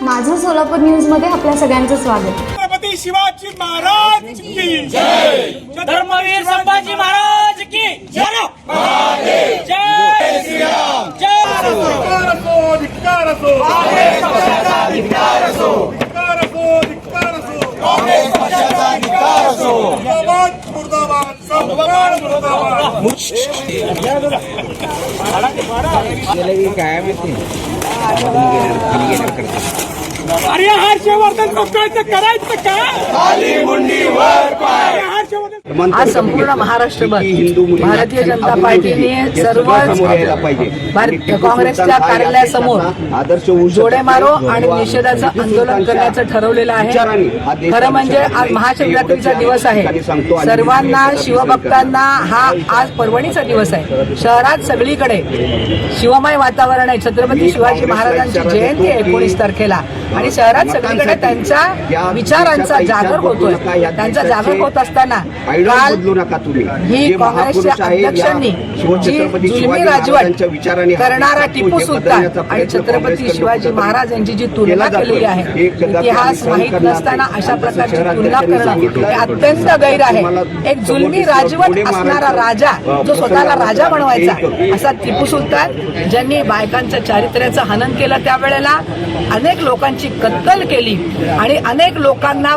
माझं सोलापूर न्यूज मध्ये आपल्या सगळ्यांचं स्वागत। छत्रपती शिवाजी महाराज की जय, धर्मवीर संभाजी महाराज की जय, जय श्री राम, जय धिक्कार असो, धिक्कार असो, धिक्कार असो, काँग्रेस पक्षाचा धिक्कार असो, मुर्दाबाद, मुर्दाबाद, मुर्दाबाद। अरे हर्षवर्धन पक्षाचं करायचं का? खाली मुंडीवर पाय। आज संपूर्ण महाराष्ट्रभर भारतीय जनता पार्टीने सर्व काँग्रेसच्या कार्यालयासमोर जोडे मारो आणि निषेधाचं आंदोलन करण्याचं ठरवलेलं आहे। खरं म्हणजे आज महाशिवरात्रीचा दिवस आहे। सर्वांना शिवभक्तांना हा आज पर्वणीचा दिवस आहे। शहरात सगळीकडे शिवमय वातावरण आहे। छत्रपती शिवाजी महाराजांची जयंती आहे 19 तारखेला आणि शहरात सगळीकडे त्यांच्या विचारांचा जागर होतोय। त्यांचा जागर होत असताना काल ही काँग्रेसच्या अध्यक्षांनी जी जुलमी राजवट करणारा टिपू सुलतान आणि छत्रपती शिवाजी महाराज यांची जी तुलना केलेली आहे, इतिहास माहीत नसताना अशा प्रकारची तुलना करणं हे अत्यंत गैर आहे। एक जुलमी राजवट असणारा राजा जो स्वतःला राजा बनवायचा असा टिपू सुलतान ज्यांनी बायकांच्या चारित्र्याचं हनन केलं, त्यावेळेला अनेक लोकांची कत्तल केली आणि अनेक लोकांना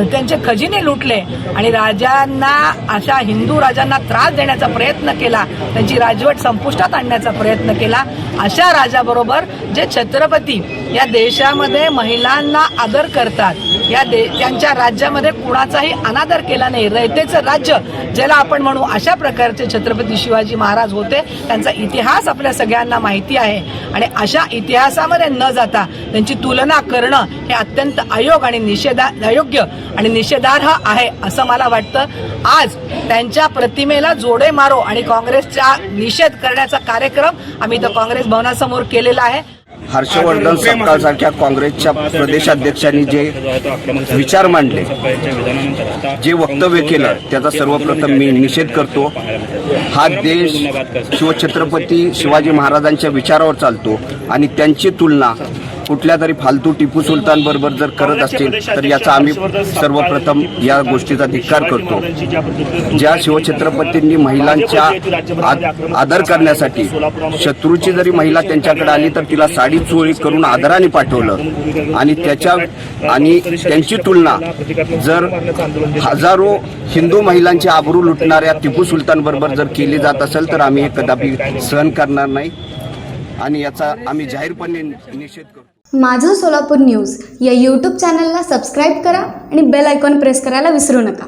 त्यांचे खजिने लुटले आणि राजांना अशा हिंदू राजांना त्रास देण्याचा प्रयत्न केला, त्यांची राजवट संपुष्टात आणण्याचा प्रयत्न केला। अशा राजाबरोबर जे छत्रपती या देशामध्ये महिलांना आदर करतात, त्यांच्या राज्यामध्ये कुणाचाही अनादर केला नाही, रयतेचं राज्य ज्याला आपण म्हणू, अशा प्रकारचे छत्रपती शिवाजी महाराज होते। त्यांचा इतिहास आपल्या सगळ्यांना माहिती आहे आणि अशा इतिहासामध्ये न जाता त्यांची तुलना करणं हे अत्यंत अयोग्य आणि निषेधार्ह आहे असं मला वाटतं। आज त्यांच्या प्रतिमेला जोडे मारो आणि काँग्रेसचा निषेध करण्याचा कार्यक्रम आम्ही इथं काँग्रेस भवनासमोर केलेला आहे। हर्षवर्धन सपकाळसारख्या काँग्रेसच्या प्रदेशाध्यक्षांनी जे विचार मांडले, जे वक्तव्य केलं, त्याचा सर्वप्रथम मी निषेध करतो। हा देश शिवछत्रपती शिवाजी महाराजांच्या विचारावर चालतो आणि त्यांची तुलना कुठल्या तरी फालतू टिपू सुलतान बरोबर जर करत असतील तर याचा आम्ही सर्वप्रथम या गोष्टीचा धिक्कार करतो। ज्या शिवछत्रपतींनी महिलांच्या आदर करण्यासाठी शत्रूची जरी महिला त्यांच्याकडे आली तर तिला साडी चोळी करून आदराने पाठवलं आणि त्यांची तुलना जर हजारो हिंदू महिलांची आबरू लुटणाऱ्या टिपू सुलतान बरोबर जर केली जात असेल तर आम्ही हे कदापि सहन करणार नाही आणि याचा आम्ही जाहीरपणे निषेध करतो। माझं सोलापूर न्यूज या यूट्यूब चॅनलला सबस्क्राईब करा आणि बेल आयकॉन प्रेस करायला विसरू नका।